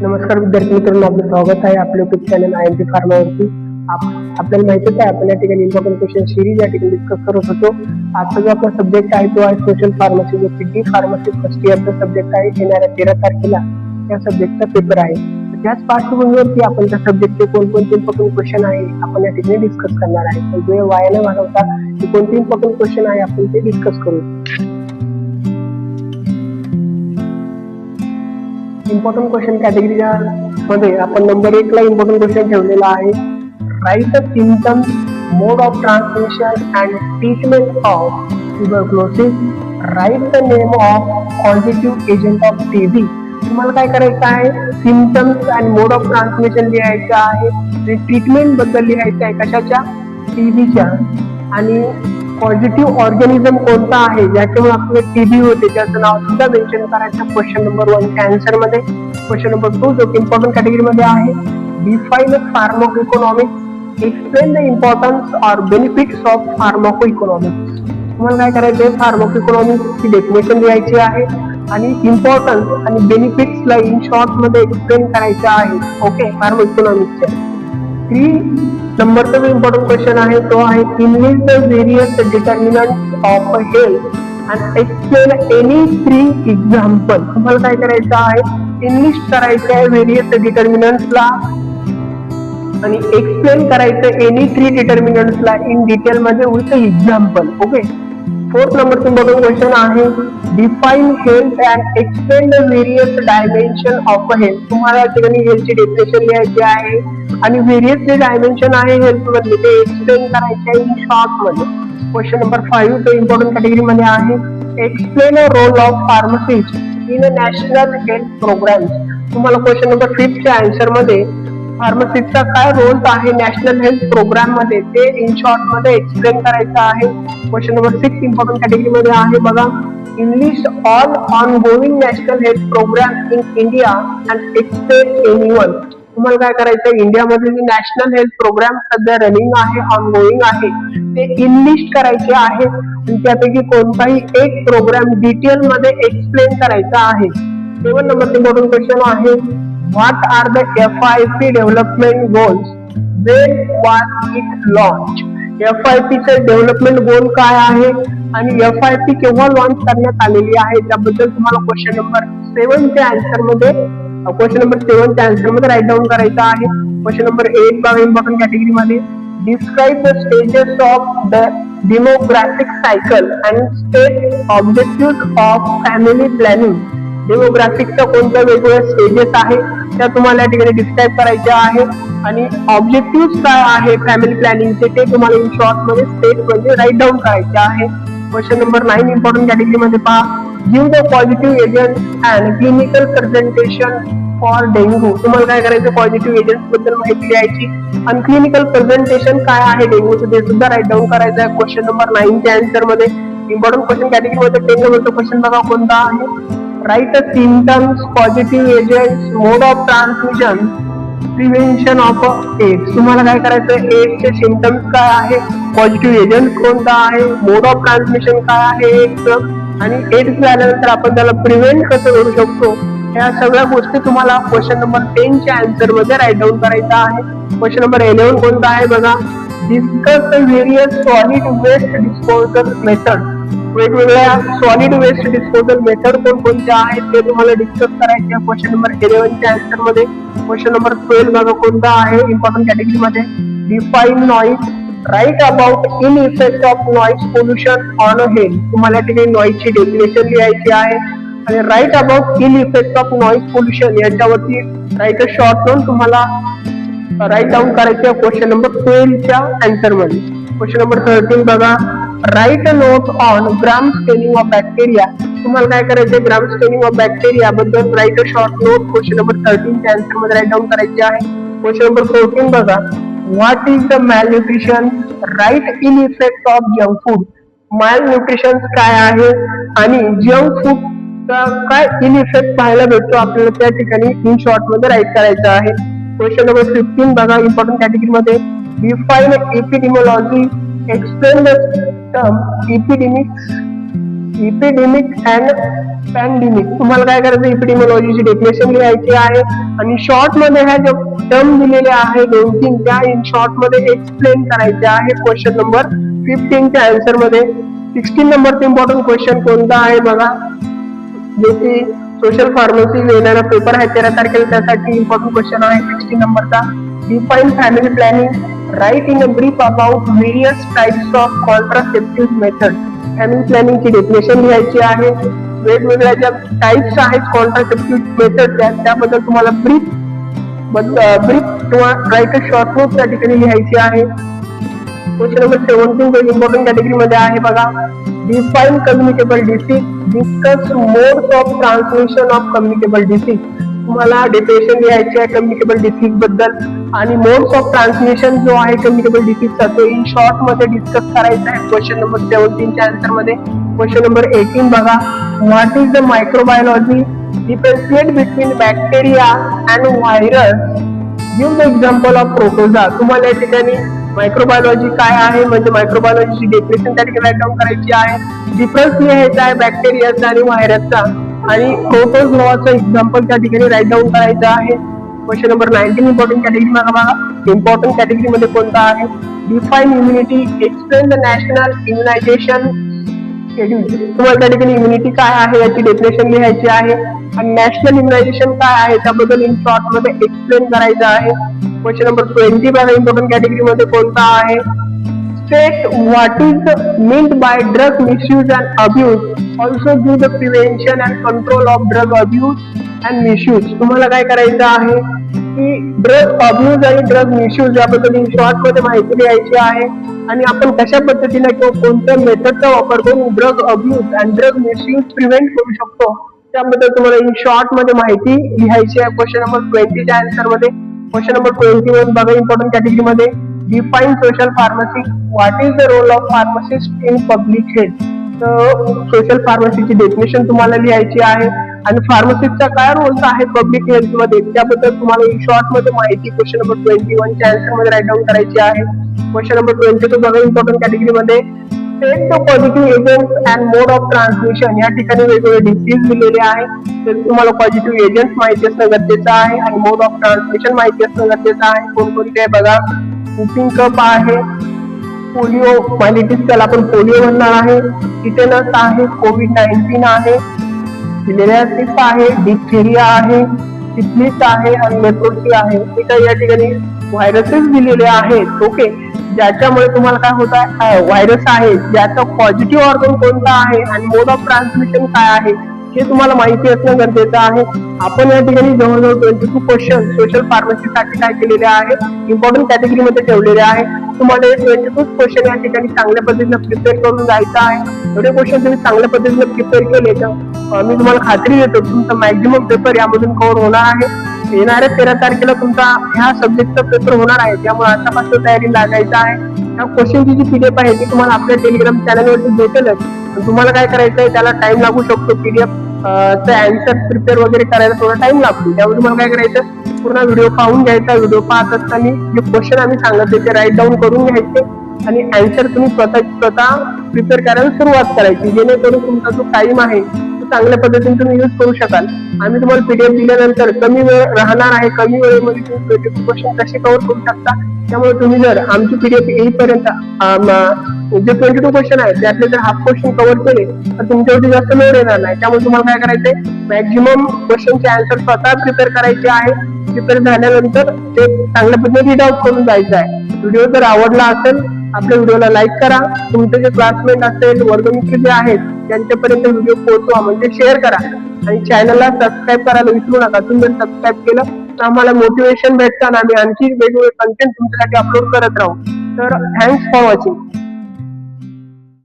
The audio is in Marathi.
नमस्कार विद्यार्थी मित्रांनो, आपलं स्वागत आहे आपल्या युट्यूब चॅनल IMP फार्मावरती. आपल्याला माहितीच आहे, आपण या ठिकाणी इम्पॉर्टंट क्वेश्चन सिरीज या ठिकाणी डिस्कस करत होतो. आजचा जो आपला सब्जेक्ट आहे तो आहे सोशल फार्मसी, जो की फार्मसी फर्स्ट इयरचा सब्जेक्ट आहे. येणाऱ्या 13 तारखेला या सब्जेक्टचा पेपर आहे. त्याच पार्श्वभूमीवरती आपण त्या सब्जेक्टचे कोणकोणते इम्पॉर्टंट क्वेश्चन आहे आपण या ठिकाणी डिस्कस करणार आहे. तर वेळ वाया न घालवता कोणते इम्पॉर्टंट क्वेश्चन आहे आपण ते डिस्कस करू. इम्पॉर्टंट क्वेश्चन कॅटेगरीच्या मध्ये आपण नंबर 1 ला इम्पॉर्टंट क्वेश्चन ठेवलेला आहे. Write the symptoms, mode of transmission and treatment of tuberculosis. Write the name of positive agent of TB. तुम्हाला काय करायचं आहे, सिम्पटम्स आणि मोड ऑफ ट्रान्समिशन लिहायचं आहे आणि ट्रीटमेंट बद्दल लिहायचं आहे. कशाच्या? TBच्या. आणि पॉझिटिव्ह ऑर्गॅनिझम कोणता आहे ज्याच्यामुळे आपल्याला TB होते त्याचं नाव सुद्धा मेन्शन करायचं क्वेश्चन नंबर 1 च्या आन्सर मध्ये. क्वेश्चन नंबर 2 जो इम्पॉर्टंट कॅटेगरी मध्ये आहे, define pharmacoeconomics, explain the importance or benefits of pharmacoeconomics. तुम्हाला काय करायचं आहे, फार्माकोइकॉनॉमिक्स ची डेफिनेशन लिहायची आहे आणि इम्पॉर्टन्स आणि बेनिफिट्स ला इन शॉर्ट मध्ये एक्सप्लेन करायचं आहे. ओके, फार्माकोइकॉनॉमिक्सच्या 3 नंबरचा जो इम्पॉर्टंट क्वेश्चन आहे तो आहे, enlist the various determinants of health and explain any 3 example. तुम्हाला काय करायचं आहे, इनलिस्ट करायचं आहे व्हेरियस डिटर्मिनंट्सला आणि एक्सप्लेन करायचं एनी 3 डिटर्मिनंट्सला इन डिटेल मध्ये विथ एक्झाम्पल. ओके. 4th नंबरचा इम्पॉर्टंट क्वेश्चन आहे, define health and explain the various dimension of health. तुम्हाला या ठिकाणी हेल्थची डेफिनेशन लिहायची आहे आणि व्हेरियस जे डायमेन्शन आहे हेल्थ मधले ते एक्सप्लेन करायचे आहे इन शॉर्ट मध्ये. क्वेश्चन नंबर 5 तो इम्पॉर्टंट कॅटेगरी मध्ये आहे, explain a role of pharmacist in a national health program. तुम्हाला क्वेश्चन नंबर 5 च्या आन्सर मध्ये फार्मासिस्टचा काय रोल आहे नॅशनल हेल्थ प्रोग्राम मध्ये ते इन शॉर्ट मध्ये एक्सप्लेन करायचं आहे. क्वेश्चन नंबर 6 इम्पॉर्टंट कॅटेगरी मध्ये आहे बघा, enlist all ongoing national health program in India and explain anyone. तुम्हाला काय करायचं, इंडियामध्ये जे नॅशनल हेल्थ प्रोग्राम सध्या रनिंग आहे, ऑन गोइंग आहे, ते इनलिस्ट करायचे आहे आणि त्यापैकी कोणताही एक प्रोग्राम डिटेल मध्ये एक्सप्लेन करायचा आहे. 7 नंबरचा इम्पॉर्टंट क्वेश्चन आहे, what are the FIP development goals, when was it launch. FIP चे डेव्हलपमेंट गोल काय आहे आणि FIP केव्हा लॉन्च करण्यात आलेली आहे त्याबद्दल तुम्हाला क्वेश्चन नंबर 7 च्या आन्सर मध्ये राईट डाऊन करायचा आहे. क्वेश्चन नंबर 8 बघा इम्पॉर्टंट कॅटेगरी मध्ये, describe the stages of the demographic cycle and state objective of family planning. डेमोग्राफिकच्या कोणत्या वेगवेगळ्या स्टेजेस आहे त्या तुम्हाला या ठिकाणी डिस्क्राइब करायच्या आहे आणि ऑब्जेक्टिव्ह काय आहे फॅमिली प्लॅनिंगचे ते तुम्हाला इन शॉर्ट मध्ये स्टेट म्हणजे राईट डाऊन करायचे आहे. क्वेश्चन नंबर 9 इम्पॉर्टंट कॅटेगरी मध्ये पहा, give the positive agent and clinical presentation for dengue. तुम्हाला काय करायचं, पॉझिटिव्ह एजंट बद्दल माहिती लिहायची आणि क्लिनिकल प्रेझेंटेशन काय आहे डेंग्यूचं ते सुद्धा राईट डाऊन करायचं आहे. क्वेश्चन नंबर 9 च्या आन्सर मध्ये इम्पॉर्टंट क्वेश्चन कॅटेगरी मध्ये 10 नंबरचा क्वेश्चन बघा कोणता आहे, write the symptoms, positive agents, mode of transmission, prevention of AIDS. तुम्हाला काय करायचं, एड्सचे सिम्पटम्स काय आहे, पॉझिटिव्ह एजंट कोणता आहे, मोड ऑफ ट्रान्समिशन काय आहे एड्सचं आणि एड्स झाल्यानंतर आपण त्याला प्रिव्हेंट कसं करू शकतो, या सगळ्या गोष्टी तुम्हाला क्वेश्चन नंबर 10 च्या आन्सर मध्ये राईट डाऊन करायचा आहे. क्वेश्चन नंबर 11 कोणता आहे बघा, discuss the various solid waste disposal method. वेगवेगळ्या सॉलिड वेस्ट डिस्पोजल मेथड कोणत्या आहेत ते तुम्हाला डिस्कस करायचे आहे क्वेश्चन नंबर 11 च्या आन्सर मध्ये. क्वेश्चन नंबर 12 बघा कोणता आहे इम्पॉर्टंट कॅटेगरी मध्ये, define noise, write about in effect of noise pollution on health. तुम्हाला या ठिकाणी नॉइजची डेफिनेशन लिहायची आहे आणि write about in effect of noise pollution याच्यावरती राईट अ शॉर्ट नोट तुम्हाला राईट डाऊन करायचे आहे क्वेश्चन नंबर 12 च्या आन्सर मध्ये. क्वेश्चन नंबर 13 बघा, right a note on gram staining of bacteria. तुम्हाला काय करायचं, ग्राम स्टेनिंग ऑफ बॅक्टेरिया बद्दल right a short note question number 13 च्या आन्सर मध्ये राईट डाऊन करायचे आहे. क्वेश्चन नंबर 14 बघा, what is the malnutrition, write in effect of junk food. Malnutrition काय आहे आणि जंक फूड काय इन इफेक्ट पाहायला भेटतो आपल्याला त्या ठिकाणी इन शॉर्ट मध्ये राईट करायचं आहे. क्वेश्चन नंबर 15 बघा इम्पॉर्टंट कॅटेगरी मध्ये, define epidemiology, explain the term epidemics epidemic and pandemic. तुम्हाला काय करायचं, इपिडेमिओलॉजीची डेफिनेशन लिहायची आहे आणि शॉर्ट मध्ये ह्या ज्या टर्म दिलेल्या आहे 2-3 त्या इन शॉर्ट मध्ये एक्सप्लेन करायचे आहे क्वेश्चन नंबर 15 च्या आन्सर मध्ये. 16 नंबरचा इम्पॉर्टंट क्वेश्चन कोणता आहे बघा, जे की सोशल फार्मसी येणारा पेपर आहे 13 तारखेला, त्यासाठी इम्पॉर्टंट क्वेश्चन आहे 16 नंबरचा. Define family planning, write in a brief about various types of contraceptive method. Family प्लॅनिंगची डेफिनेशन लिहायची आहे. वेगवेगळ्या ज्या टाइप्स आहेत कॉन्ट्रासेप्टिव्ह मेथड त्याबद्दल तुम्हाला ब्रीफ किंवा राईट अ शॉर्ट नोट त्या ठिकाणी लिहायची आहे. क्वेश्चन नंबर 17 इम्पॉर्टंट कॅटेगरी मध्ये आहे बघा, define communicable disease, discuss modes of transmission of communicable disease. तुम्हाला डेफिनेशन लिहायची आहे कम्युनिकेबल डिसीज बद्दल आणि मोड्स ऑफ ट्रान्समिशन जो आहे कम्युनिकेबल डिसीजचा तो इन शॉर्ट मध्ये डिस्कस करायचा आहे क्वेश्चन नंबर 17 च्या आन्सर मध्ये. क्वेश्चन नंबर 18 बघा, what is the microbiology, differentiate between bacteria and virus, give the example of protozoa. तुम्हाला या ठिकाणी मायक्रोबायोलॉजी काय आहे म्हणजे मायक्रोबायोलॉजीची डेफिनेशन त्या ठिकाणी राईट डाऊन करायची आहे. डिफरन्स लिहायचा आहे बॅक्टेरियाचा आणि व्हायरसचा आणि प्रोटोझोआचं एक्झाम्पल त्या ठिकाणी राईट डाऊन करायचं आहे. क्वेश्चन नंबर 19 इम्पॉर्टंट कॅटेगरी बघा, इम्पॉर्टंट कॅटेगरी मध्ये कोणता आहे, define immunity, explain the national immunisation schedule. तुम्हाला त्या ठिकाणी इम्युनिटी काय आहे याची डेफिनेशन लिहायची आहे आणि नॅशनल इम्युनायझेशन काय आहे त्याबद्दल इन शॉर्ट मध्ये एक्सप्लेन करायचं आहे. क्वेश्चन नंबर 20 बघा, इम्पॉर्टंट कॅटेगरी मध्ये कोणता आहे, state what is meant by drug misuse and abuse, also give the prevention and control of drug abuse and misuse. तुम्हाला काय करायचं आहे की ड्रग अब्यूज आणि ड्रग मिसयूज याबद्दल इन शॉर्ट मध्ये माहिती लिहायची आहे आणि आपण कशा पद्धतीने किंवा कोणत्या मेथडचा वापर करून ड्रग अब्यूज आणि ड्रग मिसयूज प्रिव्हेंट करू शकतो त्याबद्दल तुम्हाला इन शॉर्ट मध्ये माहिती लिहायची आहे क्वेश्चन नंबर 20 च्या आन्सर मध्ये. क्वेश्चन नंबर 21 बघा, इम्पॉर्टंट कॅटेगरी मध्ये, define social pharmacy, what is the role of pharmacist in public health. तर सोशल फार्मसीची डेफिनेशन तुम्हाला लिहायची आहे आणि फार्मसिस्टचा काय रोल आहे पब्लिक हेल्थ मध्ये त्याबद्दल तुम्हाला इन शॉर्ट मध्ये माहिती क्वेश्चन नंबर 21 च्या आन्सर मध्ये राईट डाऊन करायची आहे. क्वेश्चन नंबर 22 बघा, इम्पॉर्टंट कॅटेगरी मध्ये, state the positive agents and mode of transmission. या ठिकाणी वेगवेगळे डिसीज दिलेले आहे, तर तुम्हाला पॉझिटिव्ह एजंट्स माहिती असणं गरजेचं आहे आणि मोड ऑफ ट्रान्समिशन माहिती असणं गरजेचं आहे. कोणकोणते बघा, स्पीकिंग कप आहे, पोलिओ मायलिटिस त्याला आपण पोलिओ म्हणणार आहे, टिटेनस आहे, कोविड-19 आहे, फिलेरियासिस आहे, डिप्थेरिया आहे, सिफिलिस आहे आणि लेप्रोसी आहे. हे काही या ठिकाणी व्हायरसेस दिलेले आहेत. ओके, ज्याच्यामुळे तुम्हाला काय होत आहे, व्हायरस आहे ज्याचा पॉझिटिव्ह ऑर्गन कोणता आहे आणि मोड ऑफ ट्रान्समिशन काय आहे हे तुम्हाला माहिती असणं गरजेचं आहे. आपण या ठिकाणी जवळजवळ 22 क्वेश्चन सोशल फार्मसीसाठी काय केलेले आहे, इम्पॉर्टंट कॅटेगरी मध्ये ठेवलेले आहे. तुम्हाला हे 22 क्वेश्चन या ठिकाणी चांगल्या पद्धतीने प्रिपेअर करून जायचं आहे. एवढे क्वेश्चन तुम्ही चांगल्या पद्धतीने प्रिपेअर केले तर मी तुम्हाला खात्री देतो तुमचा मॅक्झिमम पेपर यामधून कव्हर होणार आहे. येणाऱ्या 13 तारखेला तुमचा ह्या सब्जेक्टचा पेपर होणार आहे, त्यामुळे आतापासून तयारी लागायचं आहे. त्या क्वेश्चनची जी पीडीएफ आहे ती तुम्हाला आपल्या टेलिग्राम चॅनलवरती भेटेलच. तुम्हाला काय करायचं आहे, त्याला टाइम लागू शकतो, पीडीएफ चा आन्सर प्रिपेअर वगैरे करायला थोडा टाइम लागतो. त्यामुळे तुम्हाला काय करायचं, पूर्ण व्हिडिओ पाहून घ्यायचा. व्हिडिओ पाहत असताना जे क्वेश्चन आम्ही सांगत ते राईट डाऊन करून घ्यायचे आणि आन्सर तुम्ही स्वतः प्रिपेअर करायला सुरुवात करायची, जेणेकरून तुमचा जो टाइम आहे तो चांगल्या पद्धतीने तुम्ही यूज करू शकाल. आम्ही तुम्हाला पीडीएफ दिल्यानंतर कमी वेळ राहणार आहे, कमी वेळेमध्ये तुम्ही 22 क्वेश्चन कसे कव्हर करू शकता. त्यामुळे तुम्ही जर आमची पीडीएफ येईपर्यंत जे 22 क्वेश्चन आहेत त्यातले जर हाफ क्वेश्चन कव्हर केले तर तुमच्यावरती जास्त लोड येणार नाही. त्यामुळे तुम्हाला काय करायचंय, मॅक्झिमम क्वेश्चनचे आन्सर स्वतः प्रिपेअर करायचे आहे. प्रिपेअर झाल्यानंतर ते चांगल्या पद्धतीने रीड आउट करून जायचं आहे. व्हिडिओ जर आवडला असेल आपल्या व्हिडिओला लाईक करा. तुमचे जे क्लासमेट असेल, वर्गमित्र जे आहेत त्यांच्यापर्यंत व्हिडिओ पोहोचवा, म्हणजे शेअर करा आणि चॅनलला सबस्क्राईब करायला विसरू नका. तुम्ही जर सबस्क्राईब केलं तर आम्हाला मोटिवेशन भेटतं आणि आम्ही आणखी वेगवेगळे कंटेंट तुमच्यासाठी अपलोड करत राहू. तर थँक्स फॉर वॉचिंग.